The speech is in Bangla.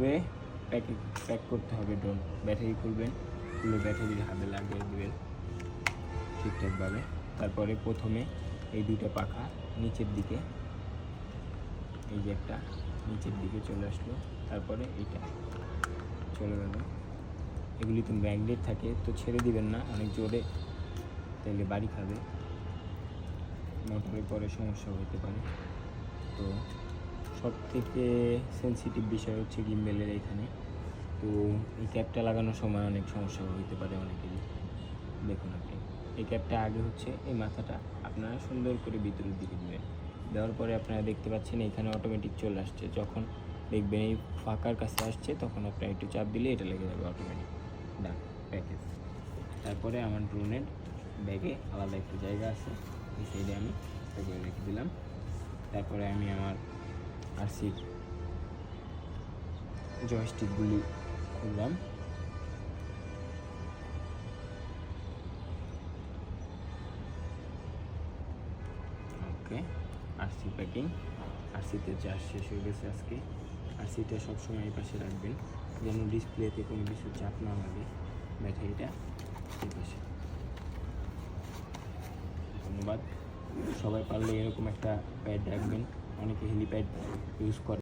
প্যাক করতে হবে ড্রোন। ব্যাটারি খুলবেন, খুলে ব্যাটারির হাতে লাগিয়ে দেবেন ঠিকঠাকভাবে। তারপরে প্রথমে এই দুটো পাখা নিচের দিকে, এই যে একটা নিচের দিকে চলে আসলো, তারপরে এইটা চলে গেল। এগুলি তো ম্যাগনেট থাকে, তো ছেড়ে দিবেন না অনেক জোরে, তাহলে বাড়ি খাবে, মোটরে পরে সমস্যা হতে পারে। তো সব থেকে সেন্সিটিভ বিষয় হচ্ছে গিম্বেলের এখানে। তো এই ক্যাপটা লাগানোর সময় অনেক সমস্যা হতে পারে অনেকেরই। দেখুন আপনি এই ক্যাপটা আগে হচ্ছে এই মাথাটা আপনারা সুন্দর করে ভিতরের দিকে দেবেন। দেওয়ার পরে আপনারা দেখতে পাচ্ছেন এখানে অটোমেটিক চলে আসছে। যখন দেখবেন এই ফাঁকার কাছে আসছে, তখন আপনারা একটু চাপ দিলে এটা লেগে যাবে অটোমেটিক। ডান প্যাকেজ। তারপরে আমার ড্রোনের ব্যাগে আলাদা একটা জায়গা আছে, এই সাইডে আমি করে রেখে দিলাম। তারপরে আমি আমার আরসি জয়স্টিকগুলি খুললাম। ওকে, আরসি প্যাকিং। আরসিতে চার্জ শেষ হয়ে গেছে আজকে। আরসিটা সবসময় এই পাশে রাখবেন যেন ডিসপ্লেতে কোনো কিছু চাপ না লাগে। ব্যাটারিটা এই পাশে। ধন্যবাদ। সবাই পারলে এরকম একটা প্যাড রাখবেন, অনেকে হেলিপ্যাড ইউজ করে।